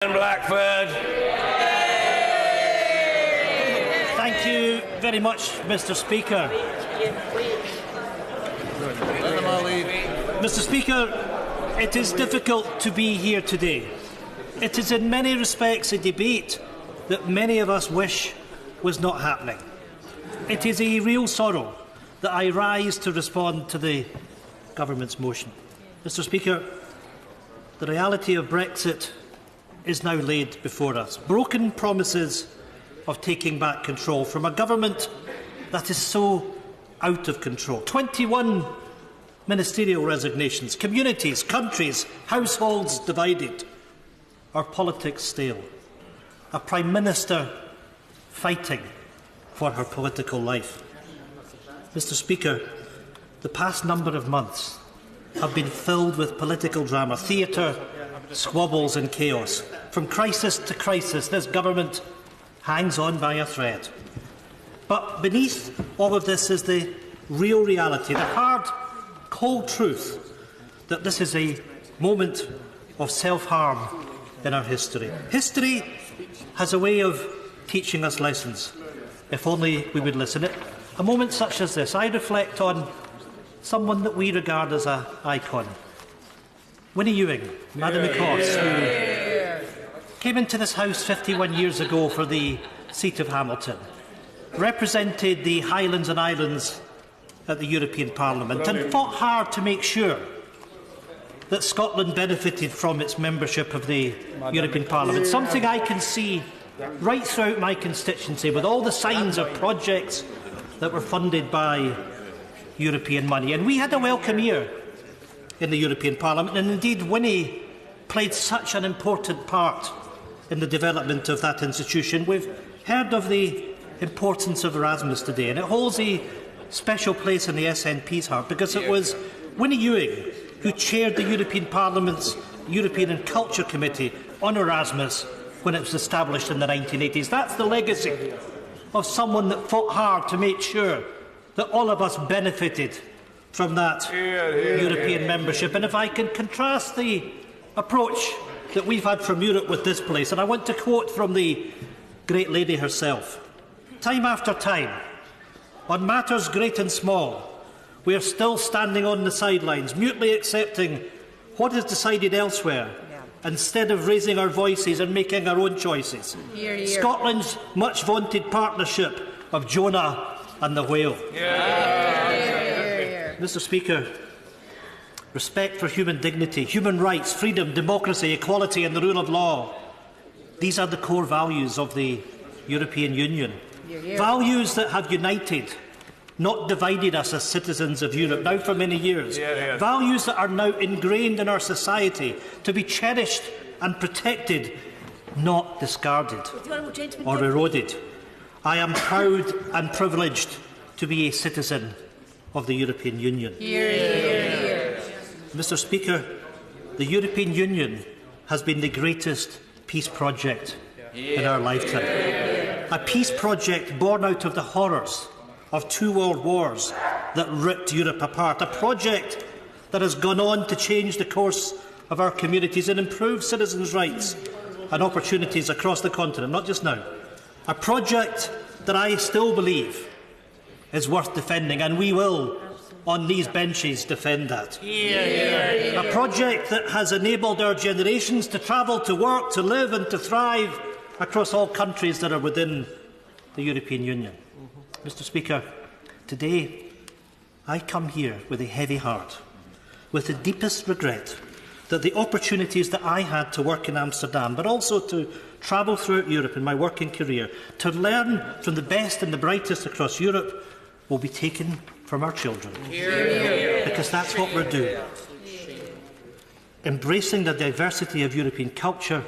Blackford. Thank you very much, Mr. Speaker. Mr. Speaker, it is difficult to be here today. It is in many respects a debate that many of us wish was not happening. It is a real sorrow that I rise to respond to the government's motion. Mr. Speaker, the reality of Brexit is now laid before us. Broken promises of taking back control from a government that is so out of control. 21 ministerial resignations, communities, countries, households divided, our politics stale. A Prime Minister fighting for her political life. Mr. Speaker, the past number of months have been filled with political drama, theatre, squabbles and chaos. From crisis to crisis, this government hangs on by a thread. But beneath all of this is the real reality, the hard, cold truth that this is a moment of self-harm in our history. History has a way of teaching us lessons, if only we would listen. At a moment such as this, I reflect on someone that we regard as an icon. Winnie Ewing, Madam McCoss, who came into this House 51 years ago for the seat of Hamilton, represented the Highlands and Islands at the European Parliament and fought hard to make sure that Scotland benefited from its membership of the European Parliament, something I can see right throughout my constituency with all the signs of projects that were funded by European money. And we had a welcome year in the European Parliament, and indeed Winnie played such an important part in the development of that institution. We've heard of the importance of Erasmus today, and it holds a special place in the SNP's heart because it was Winnie Ewing who chaired the European Parliament's European and Culture Committee on Erasmus when it was established in the 1980s. That's the legacy of someone that fought hard to make sure that all of us benefited from that European membership. And if I can contrast the approach that we've had from Europe with this place, and I want to quote from the great lady herself, "Time after time, on matters great and small, we are still standing on the sidelines, mutely accepting what is decided elsewhere, instead of raising our voices and making our own choices. Scotland's much vaunted partnership of Jonah and the whale." Mr. Speaker, respect for human dignity, human rights, freedom, democracy, equality and the rule of law. These are the core values of the European Union. Values that have united, not divided us as citizens of Europe now for many years. Values that are now ingrained in our society to be cherished and protected, not discarded or eroded. I am proud and privileged to be a citizen of the European Union. Mr. Speaker, the European Union has been the greatest peace project in our lifetime. A peace project born out of the horrors of 2 world wars that ripped Europe apart. A project that has gone on to change the course of our communities and improve citizens' rights and opportunities across the continent, not just now. A project that I still believe is worth defending, and we will, on these benches, defend that. A project that has enabled our generations to travel, to work, to live and to thrive across all countries that are within the European Union. Mr. Speaker, today I come here with a heavy heart, with the deepest regret that the opportunities that I had to work in Amsterdam, but also to travel throughout Europe in my working career, to learn from the best and the brightest across Europe, will be taken from our children. Because that's what we're doing. Embracing the diversity of European culture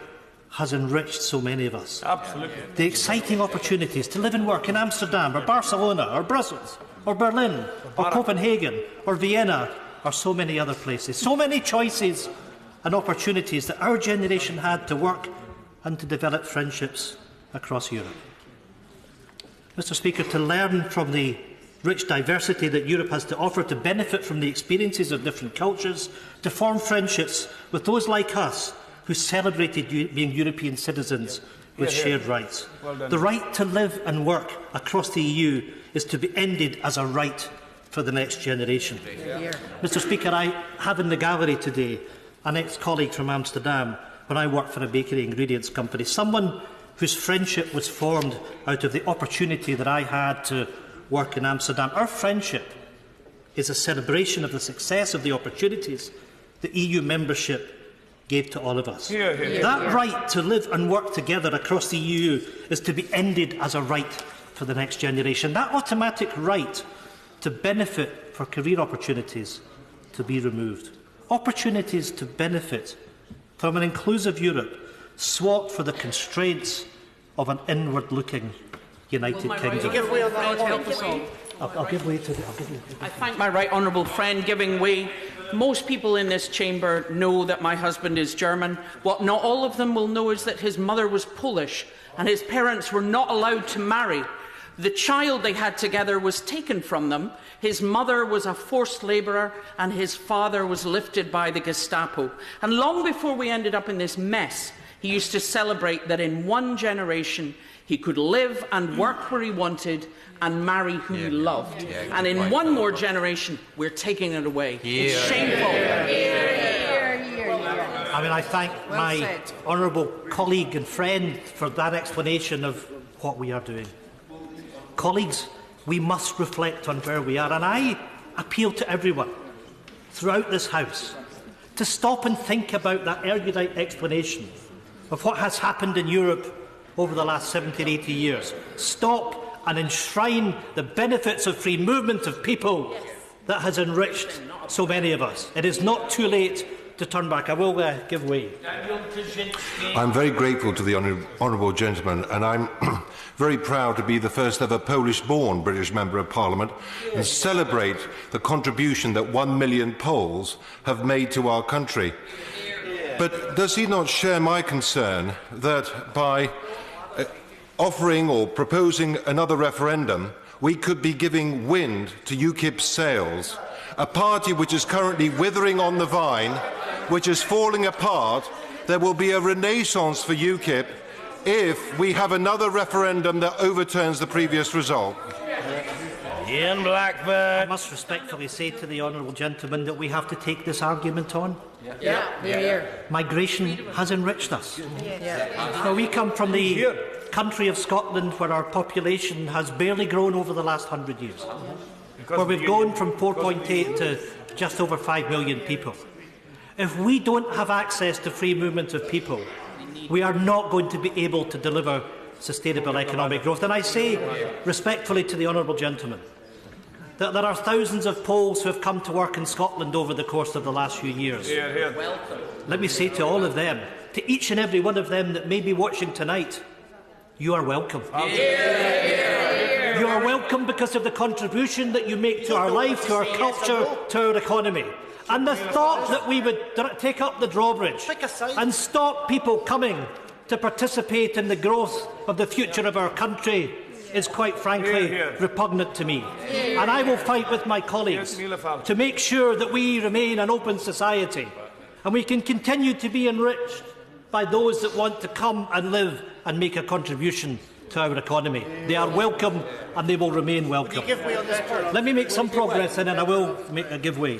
has enriched so many of us. Absolutely. The exciting opportunities to live and work in Amsterdam or Barcelona or Brussels or Berlin or Copenhagen or Vienna or so many other places. So many choices and opportunities that our generation had to work and to develop friendships across Europe. Mr. Speaker, to learn from the rich diversity that Europe has to offer, to benefit from the experiences of different cultures, to form friendships with those like us who celebrated being European citizens with shared rights. The right to live and work across the EU is to be ended as a right for the next generation. Mr. Speaker, I have in the gallery today an ex-colleague from Amsterdam when I worked for a bakery ingredients company, someone whose friendship was formed out of the opportunity that I had to work in Amsterdam. Our friendship is a celebration of the success of the opportunities that EU membership gave to all of us. That right to live and work together across the EU is to be ended as a right for the next generation. That automatic right to benefit for career opportunities to be removed. Opportunities to benefit from an inclusive Europe swapped for the constraints of an inward-looking United Kingdom. I'll give way to the... I thank my right honourable friend giving way. Most people in this chamber know that my husband is German. What not all of them will know is that his mother was Polish and his parents were not allowed to marry. The child they had together was taken from them. His mother was a forced labourer and his father was lifted by the Gestapo. And long before we ended up in this mess, he used to celebrate that in one generation he could live and work where he wanted and marry who he loved. And in one more generation, we're taking it away. It's shameful. I mean, I thank my honourable colleague and friend for that explanation of what we are doing. Colleagues, we must reflect on where we are, and I appeal to everyone throughout this House to stop and think about that erudite explanation of what has happened in Europe over the last 70 or 80 years. Stop and enshrine the benefits of free movement of people that has enriched so many of us. It is not too late to turn back. I will give way. I'm very grateful to the honourable gentleman, and I'm very proud to be the first ever Polish-born British Member of Parliament and celebrate the contribution that 1 million Poles have made to our country. But does he not share my concern that by offering or proposing another referendum, we could be giving wind to UKIP's sails, a party which is currently withering on the vine, which is falling apart? There will be a renaissance for UKIP if we have another referendum that overturns the previous result. Ian Blackford. I must respectfully say to the honourable gentleman that we have to take this argument on. Migration has enriched us. Now, we come from the country of Scotland where our population has barely grown over the last 100 years, where we've gone from 4.8 to just over 5 million people. If we don't have access to free movement of people, we are not going to be able to deliver sustainable economic growth. And I say respectfully to the honourable gentleman that there are thousands of Poles who have come to work in Scotland over the course of the last few years. Let me say to all of them, to each and every one of them that may be watching tonight, you are welcome. You are welcome because of the contribution that you make to our life, to our culture, to our economy. And the thought that we would take up the drawbridge and stop people coming to participate in the growth of the future of our country is quite frankly repugnant to me. And I will fight with my colleagues to make sure that we remain an open society and we can continue to be enriched by those that want to come and live and make a contribution to our economy. They are welcome and they will remain welcome. Let me make some progress and then I will make a give way.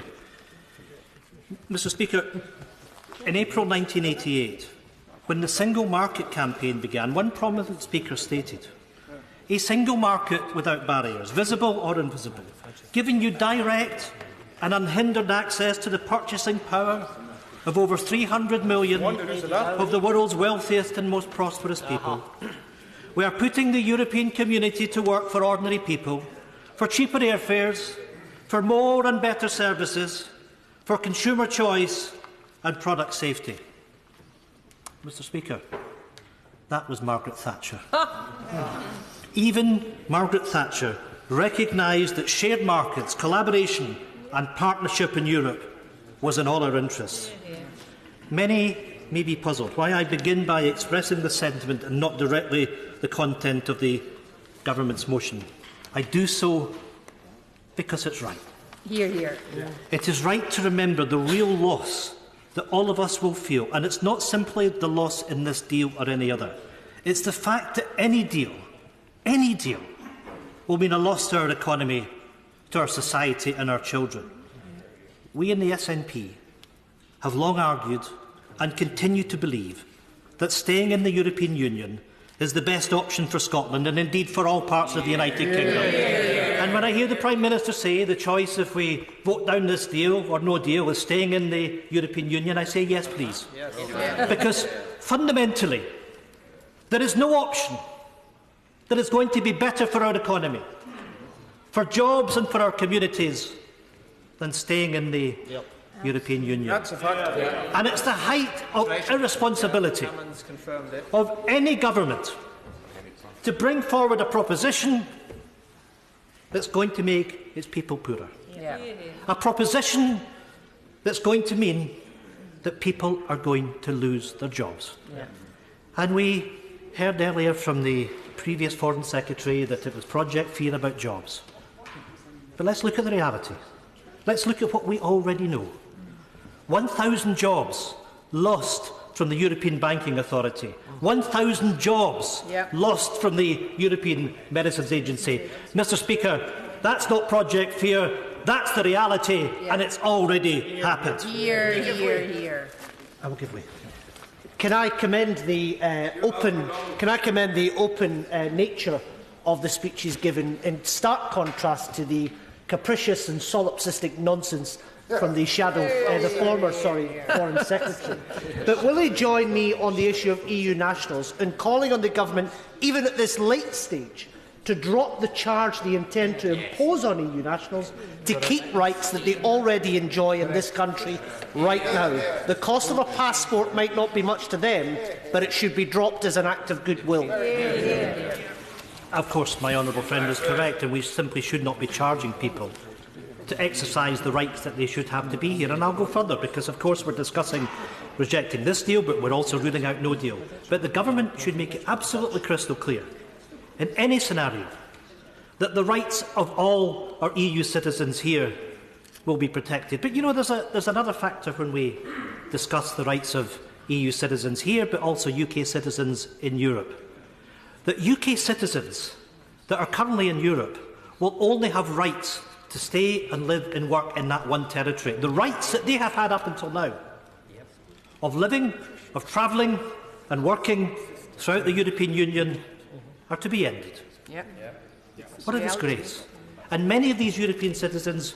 Mr. Speaker, in April 1988, when the Single Market campaign began, one prominent speaker stated, "A single market without barriers, visible or invisible, giving you direct and unhindered access to the purchasing power of over 300 million of the world's wealthiest and most prosperous people. We are putting the European community to work for ordinary people, for cheaper airfares, for more and better services, for consumer choice and product safety." Mr. Speaker, that was Margaret Thatcher. Even Margaret Thatcher recognised that shared markets, collaboration and partnership in Europe was in all our interests. Many may be puzzled why I begin by expressing the sentiment and not directly the content of the government's motion. I do so because it's right. Hear, hear. It is right to remember the real loss that all of us will feel, and it's not simply the loss in this deal or any other. It's the fact that any deal, will mean a loss to our economy, to our society and our children. We in the SNP have long argued and continue to believe that staying in the European Union is the best option for Scotland and indeed for all parts of the United Kingdom. And when I hear the Prime Minister say the choice if we vote down this deal or no deal is staying in the European Union, I say yes, please. Yes. Because fundamentally, there is no option that is going to be better for our economy, for jobs and for our communities than staying in the European Union. That's a fact. And it's the height of irresponsibility of any government to bring forward a proposition that's going to make its people poorer. Yeah. A proposition that's going to mean that people are going to lose their jobs. Yeah. And we heard earlier from the previous Foreign Secretary that it was Project Fear about jobs. But let's look at the reality. Let's look at what we already know. 1,000 jobs lost from the European Banking Authority. 1,000 jobs lost from the European Medicines Agency. Mr. Speaker, that's not Project Fear, that's the reality, and it's already happened. Here. I will give way. Can I commend the open nature of the speeches given, in stark contrast to the capricious and solipsistic nonsense from the former Foreign Secretary. But will he join me on the issue of EU nationals in calling on the government, even at this late stage, to drop the charge they intend to impose on EU nationals to keep rights that they already enjoy in this country right now? The cost of a passport might not be much to them, but it should be dropped as an act of goodwill. Of course, my honourable friend is correct, and we simply should not be charging people to exercise the rights that they should have to be here. And I'll go further, because of course we're discussing rejecting this deal, but we're also ruling out no deal. But the government should make it absolutely crystal clear, in any scenario, that the rights of all our EU citizens here will be protected. But you know, there's another factor when we discuss the rights of EU citizens here, but also UK citizens in Europe. That UK citizens that are currently in Europe will only have rights to stay and live and work in that one territory. The rights that they have had up until now of living, of travelling and working throughout the European Union are to be ended. What a disgrace. And many of these European citizens,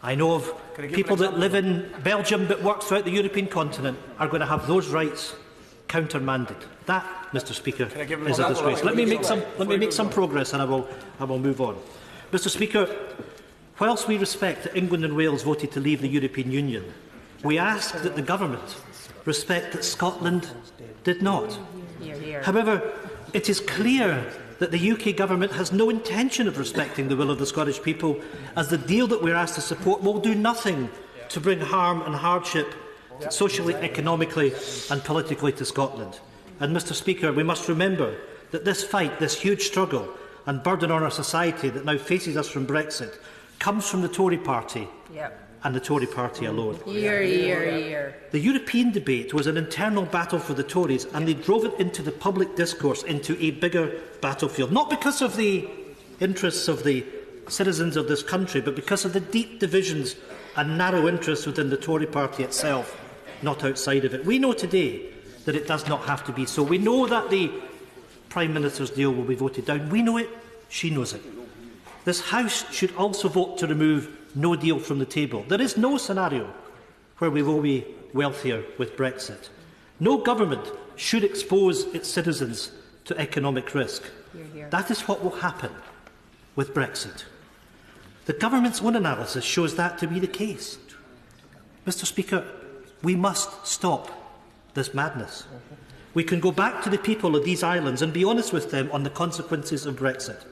I know of people that live in Belgium but work throughout the European continent, are going to have those rights countermanded. That, Mr. Speaker, is a disgrace. Let me make some progress, and I will move on. Mr. Speaker, whilst we respect that England and Wales voted to leave the European Union, we ask that the government respect that Scotland did not. However, it is clear that the UK government has no intention of respecting the will of the Scottish people, as the deal that we are asked to support will do nothing to bring harm and hardship socially, economically and politically to Scotland. And, Mr. Speaker, we must remember that this fight, this huge struggle and burden on our society that now faces us from Brexit, comes from the Tory party and the Tory party alone. The European debate was an internal battle for the Tories, and they drove it into the public discourse, into a bigger battlefield, not because of the interests of the citizens of this country, but because of the deep divisions and narrow interests within the Tory party itself, not outside of it. We know today that it does not have to be so. We know that the Prime Minister's deal will be voted down. We know it. She knows it. This House should also vote to remove no deal from the table. There is no scenario where we will be wealthier with Brexit. No government should expose its citizens to economic risk. That is what will happen with Brexit. The government's own analysis shows that to be the case. Mr. Speaker, we must stop this madness. We can go back to the people of these islands and be honest with them on the consequences of Brexit.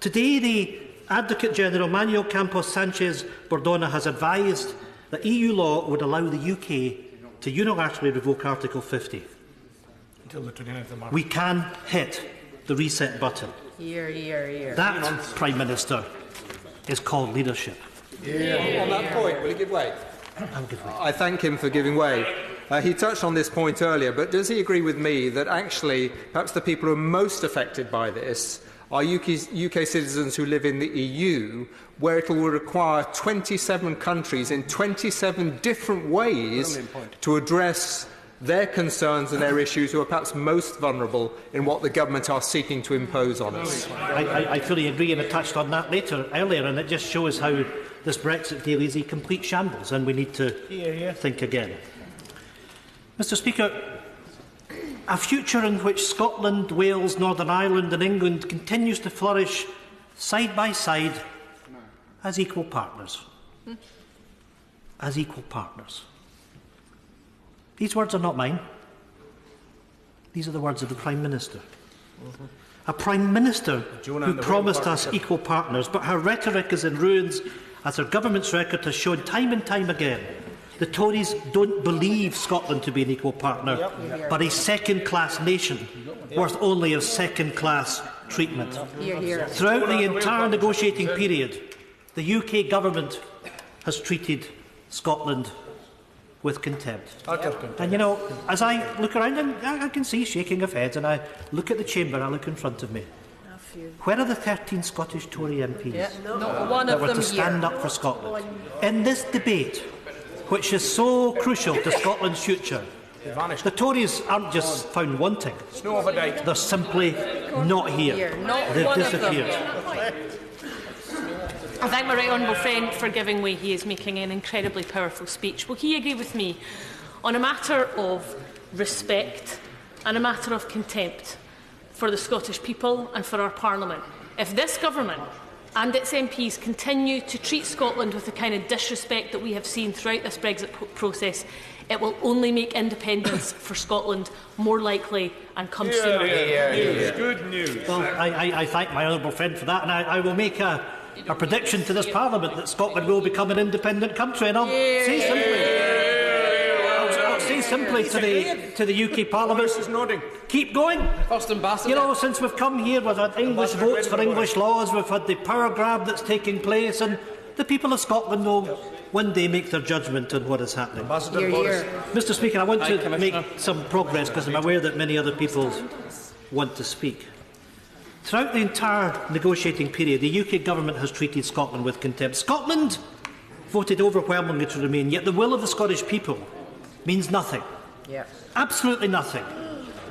Today, the Advocate General Manuel Campos Sanchez Bordona has advised that EU law would allow the UK to unilaterally revoke Article 50. Until the 29th of March. We can hit the reset button. That, Prime Minister, is called leadership. On that point, will you give way? I thank him for giving way. He touched on this point earlier, but does he agree with me that actually perhaps the people who are most affected by this are UK citizens who live in the EU, where it will require 27 countries in 27 different ways to address their concerns and their issues, who are perhaps most vulnerable in what the government are seeking to impose on us? I fully agree, and I touched on that earlier, and it just shows how this Brexit deal is a complete shambles, and we need to think again. Mr. Speaker, a future in which Scotland, Wales, Northern Ireland and England continues to flourish side by side as equal partners. As equal partners. These words are not mine. These are the words of the Prime Minister. A Prime Minister who promised us equal partners, but her rhetoric is in ruins, as her government's record has shown time and time again. The Tories don't believe Scotland to be an equal partner, but a second-class nation, worth only of second-class treatment. Throughout the entire negotiating period, the UK government has treated Scotland with contempt. And, you know, as I look around, and I can see shaking of heads, and I look at the chamber, I look in front of me. Where are the 13 Scottish Tory MPs that were to stand up for Scotland? In this debate, which is so crucial to Scotland's future, the Tories aren't just found wanting. They're simply not here. They've disappeared. I thank my right honourable friend for giving way. He is making an incredibly powerful speech. Will he agree with me on a matter of respect and a matter of contempt for the Scottish people and for our Parliament? If this government and its MPs continue to treat Scotland with the kind of disrespect that we have seen throughout this Brexit process, it will only make independence for Scotland more likely and come sooner. Good news. Well, I thank my honourable friend for that, and I will make a prediction to this Parliament that Scotland will become an independent country, and I'll say simply to the UK Parliament, keep going. First Ambassador. You know, since we've come here, we've had English votes for English laws, we've had the power grab that's taking place, and the people of Scotland will one day make their judgment on what is happening. Mr. Speaker, I want to make some progress because I'm aware that many other people want to speak. Throughout the entire negotiating period, the UK government has treated Scotland with contempt. Scotland voted overwhelmingly to remain, yet the will of the Scottish people means nothing, absolutely nothing,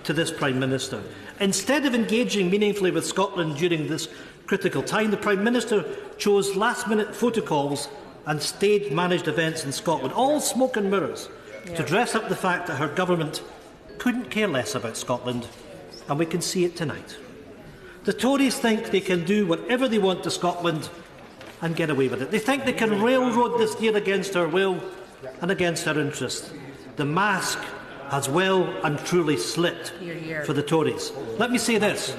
to this Prime Minister. Instead of engaging meaningfully with Scotland during this critical time, the Prime Minister chose last-minute photocalls and stage-managed events in Scotland, all smoke and mirrors, to dress up the fact that her government couldn't care less about Scotland, and we can see it tonight. The Tories think they can do whatever they want to Scotland and get away with it. They think they can railroad this deal against our will and against our interests. The mask has well and truly slipped for the Tories. Let me say this.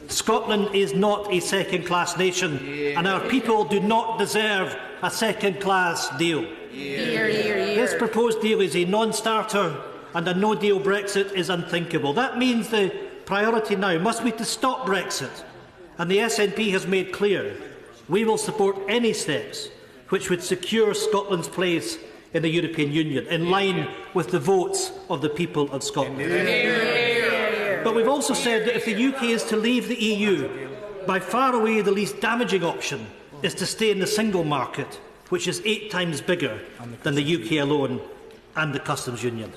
Scotland is not a second-class nation, and our people do not deserve a second-class deal. This proposed deal is a non-starter, and a no-deal Brexit is unthinkable. That means the priority now must be to stop Brexit, and the SNP has made clear we will support any steps which would secure Scotland's place in the European Union, in line with the votes of the people of Scotland. But we've also said that if the UK is to leave the EU, by far away the least damaging option is to stay in the single market, which is 8 times bigger than the UK alone and the customs union.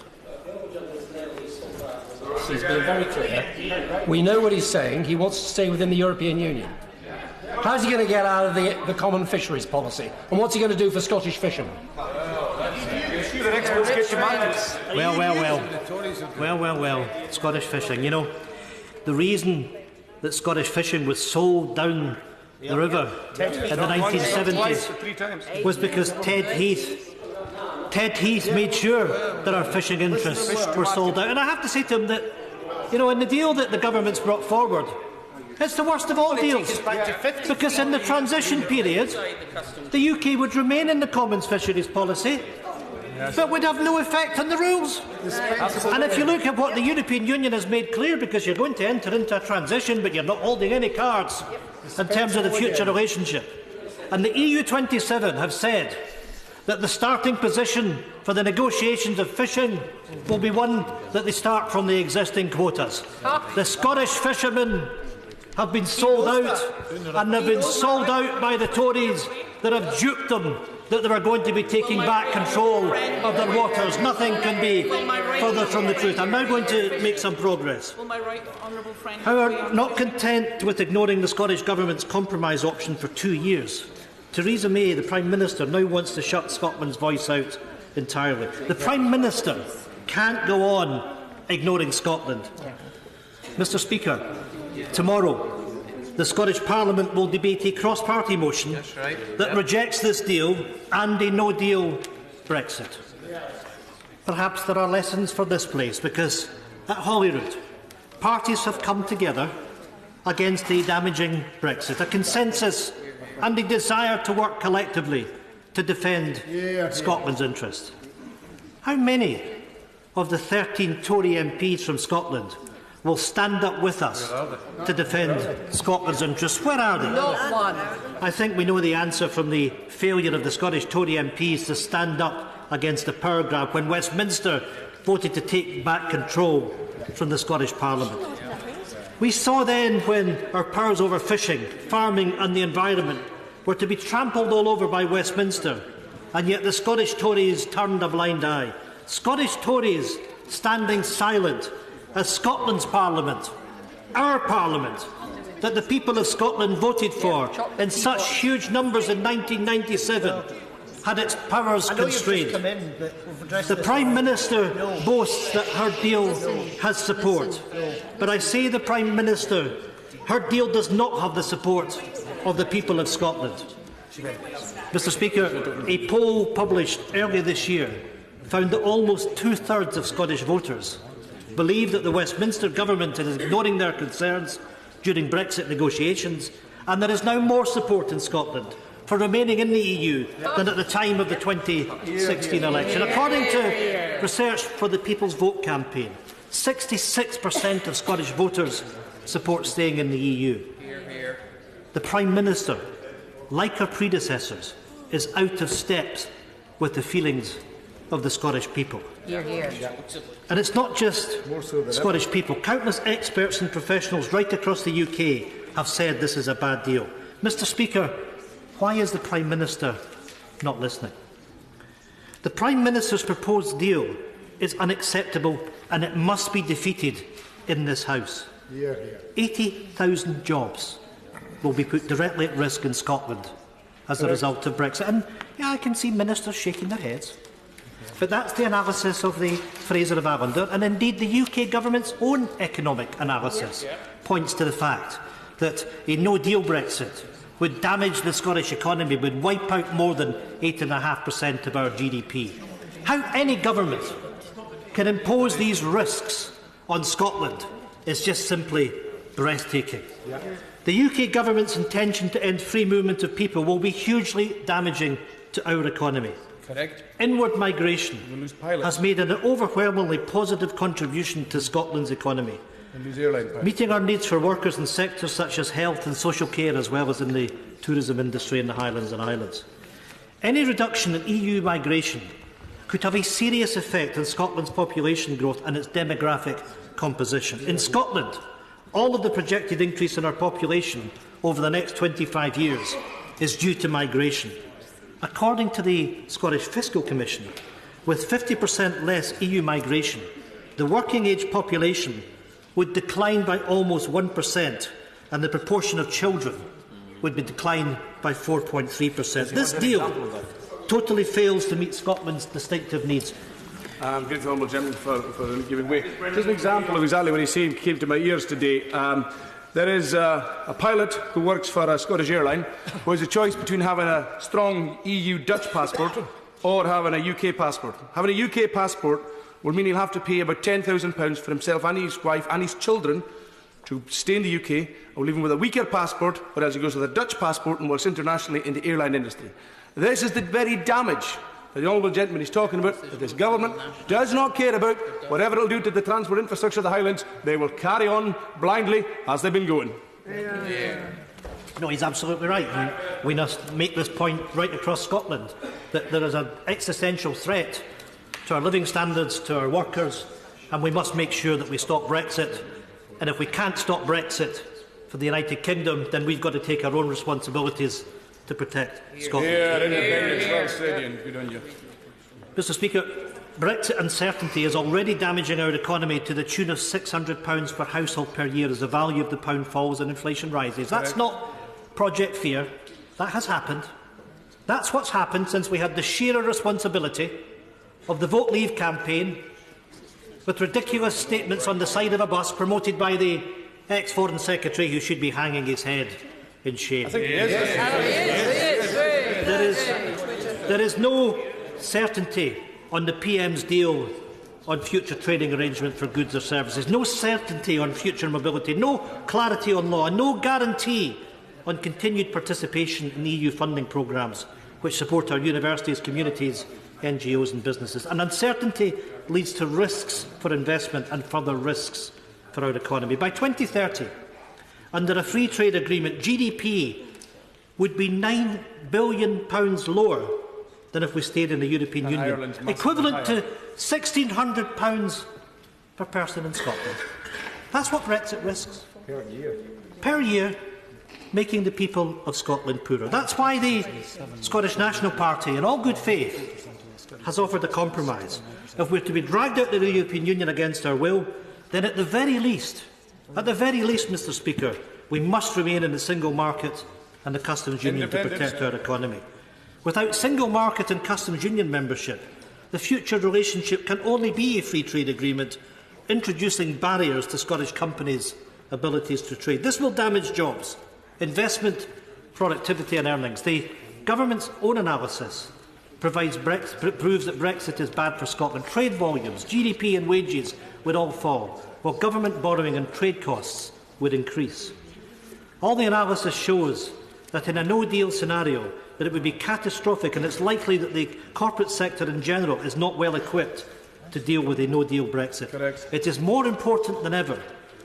He's been very clear. We know what he's saying. He wants to stay within the European Union. How's he going to get out of the common fisheries policy? And what's he going to do for Scottish fishermen? Well. Scottish fishing. You know, the reason that Scottish fishing was sold down the river in the 1970s was because Ted Heath made sure that our fishing interests were sold out. And I have to say to him that, you know, in the deal that the government's brought forward, it's the worst of all deals, because in the transition period, the UK would remain in the common fisheries policy, but would have no effect on the rules. And if you look at what the European Union has made clear, because you're going to enter into a transition, but you're not holding any cards in terms of the future relationship, and the EU 27 have said that the starting position for the negotiations of fishing will be one that they start from the existing quotas. The Scottish fishermen have been sold out, and they've been sold out by the Tories that have duped them that they were going to be taking back control of their waters. Nothing can be further from the truth. I'm now going to make some progress. However, not content with ignoring the Scottish Government's compromise option for 2 years, Theresa May, the Prime Minister, now wants to shut Scotland's voice out entirely. The Prime Minister can't go on ignoring Scotland. Mr. Speaker, tomorrow the Scottish Parliament will debate a cross-party motion that rejects this deal and a no-deal Brexit. Perhaps there are lessons for this place, because at Holyrood, parties have come together against a damaging Brexit, a consensus and a desire to work collectively to defend Scotland's interests. How many of the 13 Tory MPs from Scotland will stand up with us to defend Scotland's interests? Where are they? Not one. I think we know the answer from the failure of the Scottish Tory MPs to stand up against the power grab when Westminster voted to take back control from the Scottish Parliament. We saw then when our powers over fishing, farming and the environment were to be trampled all over by Westminster, and yet the Scottish Tories turned a blind eye. Scottish Tories standing silent as Scotland's Parliament, our Parliament, that the people of Scotland voted for in such huge numbers in 1997, had its powers constrained. The Prime Minister boasts that her deal has support, but I say the Prime Minister, her deal does not have the support of the people of Scotland. Mr. Speaker, a poll published earlier this year found that almost two-thirds of Scottish voters believe that the Westminster Government is ignoring their concerns during Brexit negotiations, and there is now more support in Scotland for remaining in the EU than at the time of the 2016 election. According to research for the People's Vote campaign, 66% of Scottish voters support staying in the EU. The Prime Minister, like her predecessors, is out of step with the feelings of the Scottish people. And it's not just Scottish people. Countless experts and professionals right across the UK have said this is a bad deal. Mr. Speaker, why is the Prime Minister not listening? The Prime Minister's proposed deal is unacceptable, and it must be defeated in this House. 80,000 jobs will be put directly at risk in Scotland as a result of Brexit. And I can see ministers shaking their heads. But that's the analysis of the Fraser of Avondale, and indeed the UK Government's own economic analysis points to the fact that a no-deal Brexit would damage the Scottish economy, would wipe out more than 8.5% of our GDP. How any government can impose these risks on Scotland is just simply breathtaking. The UK Government's intention to end free movement of people will be hugely damaging to our economy. Inward migration has made an overwhelmingly positive contribution to Scotland's economy, meeting our needs for workers in sectors such as health and social care, as well as in the tourism industry in the Highlands and Islands. Any reduction in EU migration could have a serious effect on Scotland's population growth and its demographic composition. In Scotland, all of the projected increase in our population over the next 25 years is due to migration. According to the Scottish Fiscal Commission, with 50% less EU migration, the working-age population would decline by almost 1%, and the proportion of children would be declined by 4.3%. This deal totally fails to meet Scotland's distinctive needs. I'm grateful, honourable gentleman, for giving way. Just an example of exactly what he's saying came to my ears today. There is a pilot who works for a Scottish airline who has a choice between having a strong EU Dutch passport or having a UK passport. Having a UK passport will mean he'll have to pay about £10,000 for himself and his wife and his children to stay in the UK, or leave him with a weaker passport, whereas he goes with a Dutch passport and works internationally in the airline industry. This is the very damage that the honourable gentleman is talking about, that this government does not care about. Whatever it will do to the transport infrastructure of the Highlands, they will carry on blindly as they've been going. No, he's absolutely right. And we must make this point right across Scotland, that there is an existential threat to our living standards, to our workers, and we must make sure that we stop Brexit. And if we can't stop Brexit for the United Kingdom, then we've got to take our own responsibilities to protect Scotland. Mr. Speaker, Brexit uncertainty is already damaging our economy to the tune of £600 per household per year as the value of the pound falls and inflation rises. That's not Project Fear. That has happened. That's what's happened since we had the sheer responsibility of the Vote Leave campaign, with ridiculous statements on the side of a bus promoted by the ex-Foreign Secretary who should be hanging his head in shame. There is no certainty on the PM's deal on future trading arrangement for goods or services, no certainty on future mobility, no clarity on law, and no guarantee on continued participation in EU funding programmes which support our universities, communities, NGOs and businesses. And uncertainty leads to risks for investment and further risks for our economy. By 2030, under a free trade agreement, GDP would be £9 billion lower than if we stayed in the European Union, equivalent to £1,600 per person in Scotland. That's what Brexit risks. Per year, making the people of Scotland poorer. That's why the Scottish National Party, in all good faith, has offered a compromise. If we're to be dragged out of the European Union against our will, then at the very least, Mr. Speaker, we must remain in the single market and the customs union to protect our economy. Without single market and customs union membership, the future relationship can only be a free trade agreement, introducing barriers to Scottish companies' abilities to trade. This will damage jobs, investment, productivity and earnings. The government's own analysis proves that Brexit is bad for Scotland. Trade volumes, GDP and wages would all fall, while government borrowing and trade costs would increase. All the analysis shows that in a no-deal scenario that it would be catastrophic, and it's likely that the corporate sector in general is not well equipped to deal with a no-deal Brexit. Correct. It is more important than ever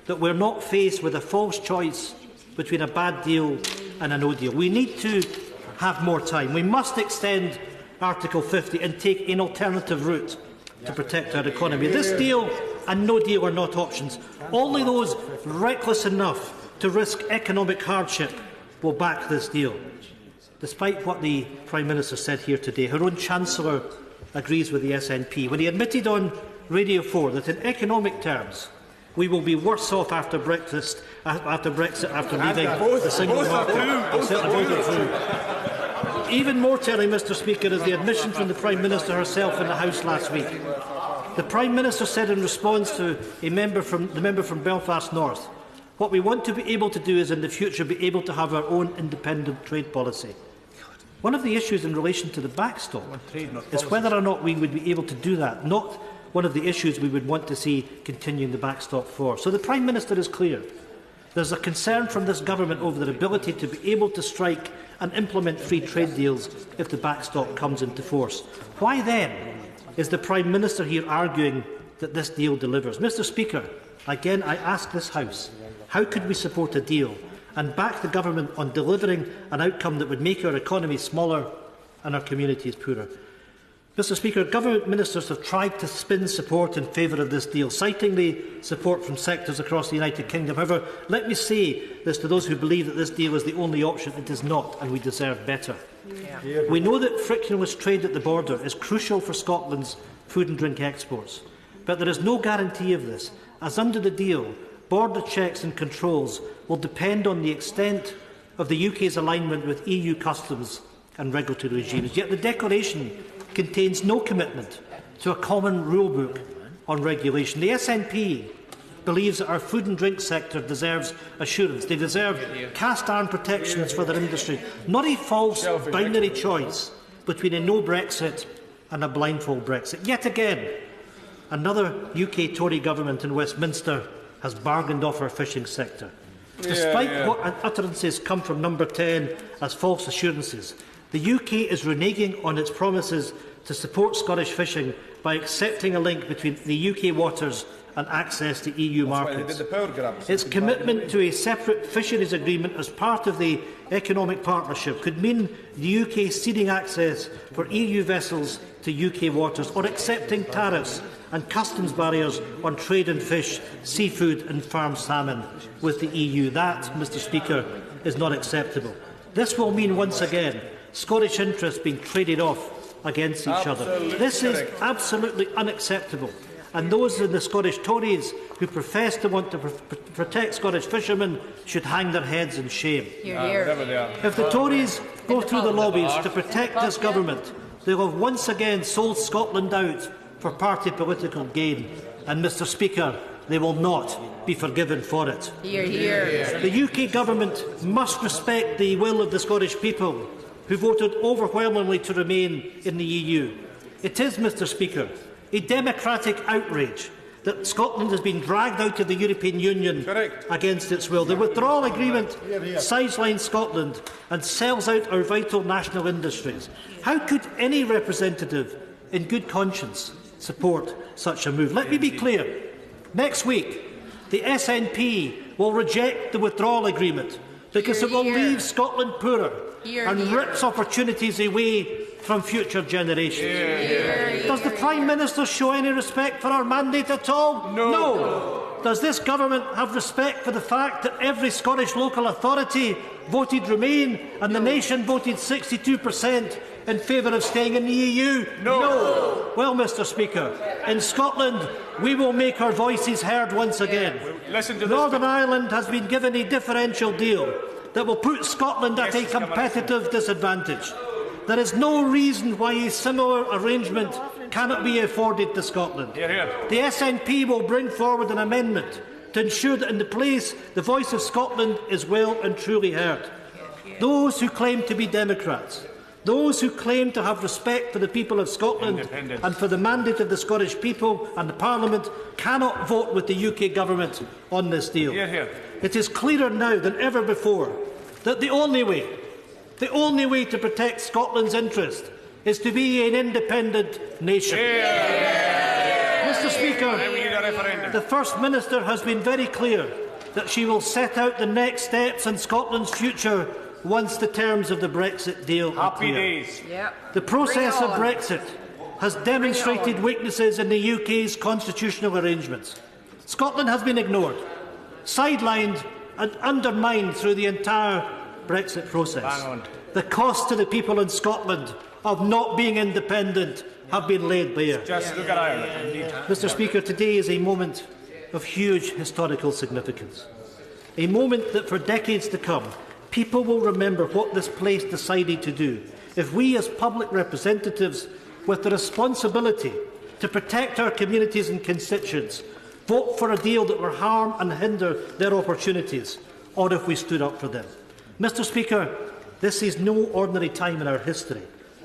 that we're not faced with a false choice between a bad deal and a no-deal. We need to have more time. We must extend Article 50 and take an alternative route to protect our economy. This deal and no deal are not options. Only those reckless enough to risk economic hardship will back this deal. Despite what the Prime Minister said here today, her own Chancellor agrees with the SNP when he admitted on Radio 4 that in economic terms we will be worse off after Brexit, after leaving the single market. Even more telling, Mr. Speaker, is the admission from the Prime Minister herself in the House last week. The Prime Minister said in response to the member from Belfast North, what we want to be able to do is in the future be able to have our own independent trade policy. One of the issues in relation to the backstop is whether or not we would be able to do that, not one of the issues we would want to see continuing the backstop for. So the Prime Minister is clear. There is a concern from this government over their ability to be able to strike and implement free trade deals if the backstop comes into force. Why then is the Prime Minister here arguing that this deal delivers? Mr. Speaker, again I ask this House, how could we support a deal and back the government on delivering an outcome that would make our economy smaller and our communities poorer? Mr. Speaker, government ministers have tried to spin support in favour of this deal, citing the support from sectors across the United Kingdom. However, let me say this to those who believe that this deal is the only option. It is not, and we deserve better. Yeah. We know that frictionless trade at the border is crucial for Scotland's food and drink exports, but there is no guarantee of this, as under the deal, border checks and controls will depend on the extent of the UK's alignment with EU customs and regulatory regimes. Yet the declaration contains no commitment to a common rulebook on regulation. The SNP believes that our food and drink sector deserves assurance. They deserve cast-iron protections for their industry, not a false binary choice between a no Brexit and a blindfold Brexit. Yet again, another UK Tory government in Westminster has bargained off our fishing sector. Despite what utterances come from Number 10 as false assurances, the UK is reneging on its promises to support Scottish fishing by accepting a link between the UK waters and access to EU markets. Its commitment to a separate fisheries agreement as part of the economic partnership could mean the UK ceding access for EU vessels to UK waters or accepting tariffs and customs barriers on trade in fish, seafood and farmed salmon with the EU. That, Mr Speaker, is not acceptable. This will mean, once again, Scottish interests being traded off against each other. This is absolutely unacceptable. And those in the Scottish Tories who profess to want to protect Scottish fishermen should hang their heads in shame. If the Tories go through the lobbies to protect this government, they will have once again sold Scotland out for party political gain. And, Mr Speaker, they will not be forgiven for it. The UK government must respect the will of the Scottish people who voted overwhelmingly to remain in the EU. It is, Mr Speaker, a democratic outrage that Scotland has been dragged out of the European Union against its will. The withdrawal agreement sidelines Scotland and sells out our vital national industries. How could any representative in good conscience support such a move? Let me be clear. Next week, the SNP will reject the withdrawal agreement because it will leave Scotland poorer and rips opportunities away from future generations. Does the Prime Minister show any respect for our mandate at all? No. Does this government have respect for the fact that every Scottish local authority voted Remain and the nation voted 62% in favour of staying in the EU? No. Well, Mr Speaker, in Scotland we will make our voices heard once again. Northern Ireland has been given a differential deal that will put Scotland at a competitive disadvantage. There is no reason why a similar arrangement cannot be afforded to Scotland. The SNP will bring forward an amendment to ensure that in the place the voice of Scotland is well and truly heard. Those who claim to be Democrats, those who claim to have respect for the people of Scotland and for the mandate of the Scottish people and the Parliament cannot vote with the UK government on this deal. It is clearer now than ever before that the only way to protect Scotland's interest is to be an independent nation. Mr Speaker, the First Minister has been very clear that she will set out the next steps in Scotland's future once the terms of the Brexit deal are clear. The process of Brexit has demonstrated weaknesses in the UK's constitutional arrangements. Scotland has been ignored, sidelined and undermined through the entire Brexit process. The cost to the people in Scotland of not being independent have been laid bare. Just look at Ireland. Mr Speaker, today is a moment of huge historical significance. A moment that for decades to come, people will remember what this place decided to do if we as public representatives with the responsibility to protect our communities and constituents vote for a deal that will harm and hinder their opportunities, or if we stood up for them. Mr Speaker, this is no ordinary time in our history,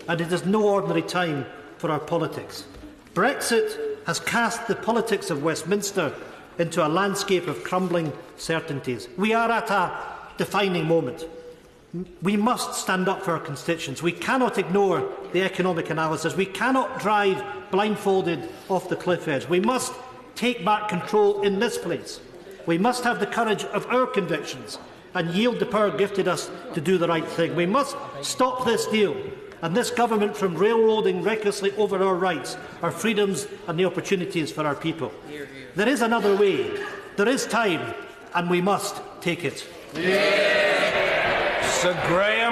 and it is no ordinary time for our politics. Brexit has cast the politics of Westminster into a landscape of crumbling certainties. We are at a defining moment. We must stand up for our constituents. We cannot ignore the economic analysis. We cannot drive blindfolded off the cliff edge. We must take back control in this place. We must have the courage of our convictions and yield the power gifted us to do the right thing. We must stop this deal and this government from railroading recklessly over our rights, our freedoms and the opportunities for our people. There is another way. There is time, and we must take it. Sir Graham.